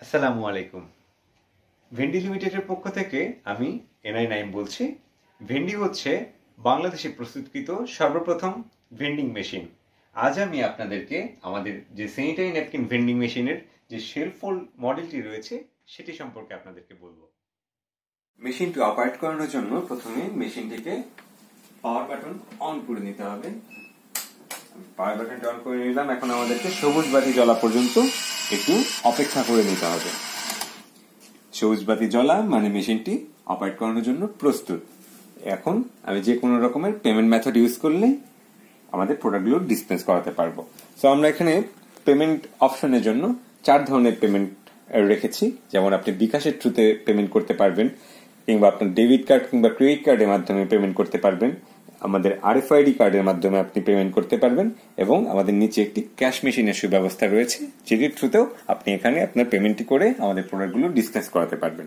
আসসালামু আলাইকুম। ভেন্ডি লিমিটেডের পক্ষ থেকে আমি এনআই নাইম বলছি। ভেন্ডি হচ্ছে বাংলাদেশে প্রস্তুতকৃত সর্বপ্রথম ভেন্ডিং মেশিন। আজ আমি আপনাদেরকে আমাদের যে স্যানিটারি ন্যাপকিন ভেন্ডিং মেশিনের যে শেলফ হোল্ড মডেলটি রয়েছে সেটি সম্পর্কে আপনাদেরকে বলবো। মেশিনটি অপারেট করানোর জন্য প্রথমে মেশিনটিকে পাওয়ার বাটন অন করে নিতে হবে। পাওয়ার বাটনটি অন করে নিলাম। এখন আমাদেরকে সবুজ বাতি জ্বলা পর্যন্ত একটু অপেক্ষা করে নিতে হবে। সবুজ বাতি জ্বলা মানে মেশিনটি অপারেট করানোর জন্য প্রস্তুত। এখন আমি যে কোনো রকমের পেমেন্ট মেথড ইউজ করলে আমাদের প্রোডাক্টগুলো ডিসপেন্স করাতে পারবো। সো আমরা এখানে পেমেন্ট অপশনের জন্য 4 ধরনের পেমেন্ট রেখেছি। যেমন আপনি বিকাশের থ্রুতে পেমেন্ট করতে পারবেন, কিংবা আপনার ডেবিট কার্ড কিংবা ক্রেডিট কার্ডের মাধ্যমে পেমেন্ট করতে পারবেন, আমাদের আরএফআইডি কার্ডের মাধ্যমে আপনি পেমেন্ট করতে পারবেন, এবং আমাদের নিচে একটি ক্যাশ মেশিনের সুব্যবস্থা রয়েছে, যেটির থ্রুতেও আপনি এখানে আপনার পেমেন্টটি করে আমাদের প্রোডাক্টগুলো ডিসপেন্স করাতে পারবেন।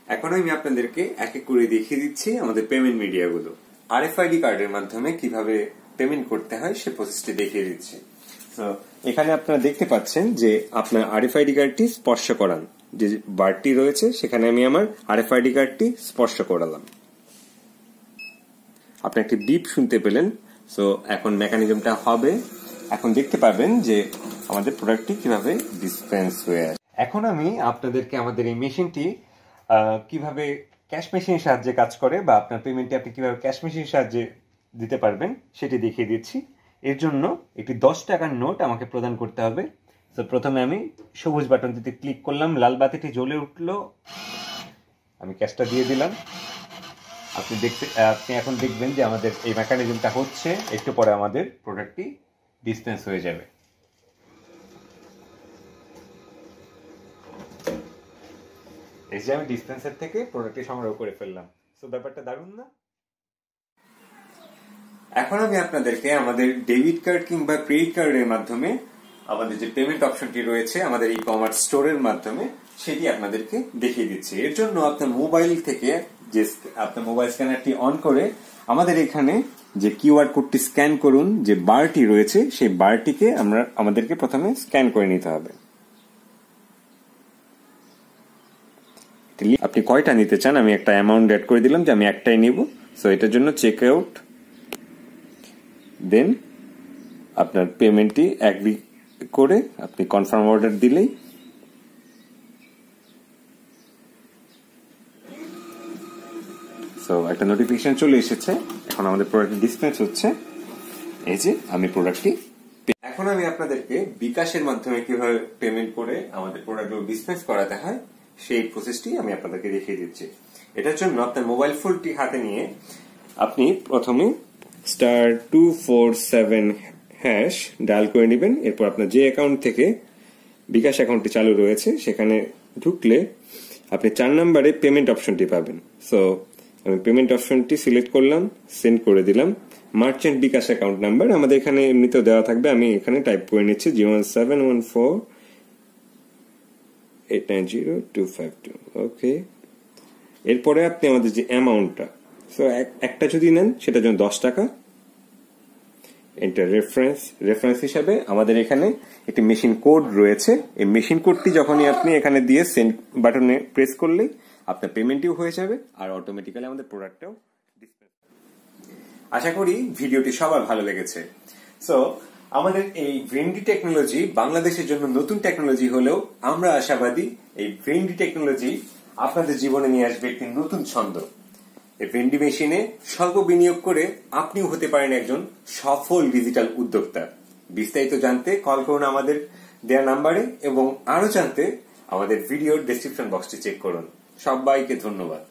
এখন আমি আপনাদেরকে এক এক করে দেখিয়ে দিচ্ছি আমাদের পেমেন্ট মিডিয়াগুলো। আরএফআইডি কার্ডের মাধ্যমে কিভাবে পেমেন্ট করতে হয় সে প্রসেসটি দেখিয়ে দিচ্ছি। এখানে আপনারা দেখতে পাচ্ছেন যে আপনার আরএফআইডি কার্ডটি স্পর্শ করান, যে বারটি রয়েছে সেখানে আমি আমার আরএফআইডি কার্ডটি স্পর্শ করালাম। আপনি একটি বিপ শুনতে পেলেন। সো এখন মেকানিজমটা হবে। এখন দেখতে পাবেন যে আমাদের প্রোডাক্টটি কিভাবে ডিসপেন্স হয়ে আসে। এখন আমি আপনাদেরকে আমাদের এই মেশিনটি কিভাবে ক্যাশ মেশিনের সাহায্যে কাজ করে, বা আপনার পেমেন্টটি আপনি কিভাবে ক্যাশ মেশিনের সাহায্যে দিতে পারবেন সেটি দেখিয়ে দিচ্ছি। এর জন্য একটি 10 টাকার নোট আমাকে প্রদান করতে হবে। তো প্রথমে আমি সবুজ বাটনটিতে ক্লিক করলাম, লাল বাতিটি জ্বলে উঠলো, আমি ক্যাশটা দিয়ে দিলাম। আপনি এখন দেখবেন যে আমাদের এই মেকানিজমটা হচ্ছে। একটু পরে আমাদের প্রোডাক্টটি ডিসপেন্স হয়ে যাবে। এই যে আমি ডিসপেন্সার থেকে প্রোডাক্টটি সংগ্রহ করে ফেললাম। সো ব্যাপারটা দারুণ না? এখন আমি আপনাদেরকে আমাদের ডেবিট কার্ড কিংবা ক্রেডিট কার্ডের মাধ্যমে আমাদের যে পেমেন্ট অপশনটি রয়েছে আমাদের ই কমার্স স্টোরের মাধ্যমে সেটি আপনাদেরকে দেখিয়ে দিচ্ছি। এর জন্য আপনার মোবাইল থেকে যে আপনার মোবাইল স্ক্যানারটি অন করে আমাদের এখানে যে কিউআর কোডটি স্ক্যান করুন, যে বারটি রয়েছে সেই বারটিকে আমাদেরকে প্রথমে স্ক্যান করে নিতে হবে। আপনি কয়টা নিতে চান আমি একটা অ্যামাউন্ট অ্যাড করে দিলাম যে আমি একটাই নিব। সো এটার জন্য চেক আউট, দেন আপনার পেমেন্টটি অ্যাগ্রি করে আপনি কনফার্ম অর্ডার দিলেই সো একটা নোটিফিকেশন চলে এসেছে। এখন আমাদের প্রোডাক্ট ডিসপেন্স হচ্ছে। এই যে আমি প্রোডাক্টটি, এখন আমি আপনাদেরকে বিকাশের মাধ্যমে কিভাবে পেমেন্ট করে আমাদের প্রোডাক্টগুলো ডিসপেন্স করাতে হয় সেই প্রসেসটি আমি আপনাদেরকে দেখিয়ে দিচ্ছি। এটার জন্য আপনার মোবাইল ফোনটি হাতে নিয়ে আপনি প্রথমে *247# ডায়াল করে নেবেন। এরপর আপনার যে অ্যাকাউন্ট থেকে বিকাশ অ্যাকাউন্টটি চালু রয়েছে সেখানে ঢুকলে আপনি 4 নম্বরে পেমেন্ট অপশনটি পাবেন। সো আমি পেমেন্ট অপশনটি সিলেক্ট করলাম, সেন্ড করে দিলাম। মার্চেন্ট বিকাশ অ্যাকাউন্ট নাম্বার আমাদের এখানে এমনিতেও দেওয়া থাকবে, আমি এখানে টাইপ করে নিচ্ছি 01714890252। ওকে, এরপরে আপনি আমাদের যে অ্যামাউন্টটা, সো একটা যদি নেন সেটার জন্য 10 টাকা। এন্টার রেফারেন্স হিসাবে আমাদের এখানে একটি মেশিন কোড রয়েছে। এই মেশিন কোডটি যখনই আপনি এখানে দিয়ে সেন্ড বাটনে প্রেস করলেই আপনার পেমেন্টটিও হয়ে যাবে, আর অটোমেটিক্যালি আমাদের প্রোডাক্টটাও ডিসপ্লে। আশা করি ভিডিওটি সবার ভালো লেগেছে। সো আমাদের এই ভেন্ডি টেকনোলজি বাংলাদেশের জন্য নতুন টেকনোলজি হলেও আমরা আশাবাদী এই ভেন্ডি টেকনোলজি আপনাদের জীবনে নিয়ে আসবে একটি নতুন ছন্দ। এই ভেন্ডি মেশিনে স্বল্প বিনিয়োগ করে আপনিও হতে পারেন একজন সফল ডিজিটাল উদ্যোক্তা। বিস্তারিত জানতে কল করুন আমাদের দেওয়া নাম্বারে, এবং আরো জানতে আমাদের ভিডিওর ডেসক্রিপশন বক্সটি চেক করুন। সবাইকে ধন্যবাদ।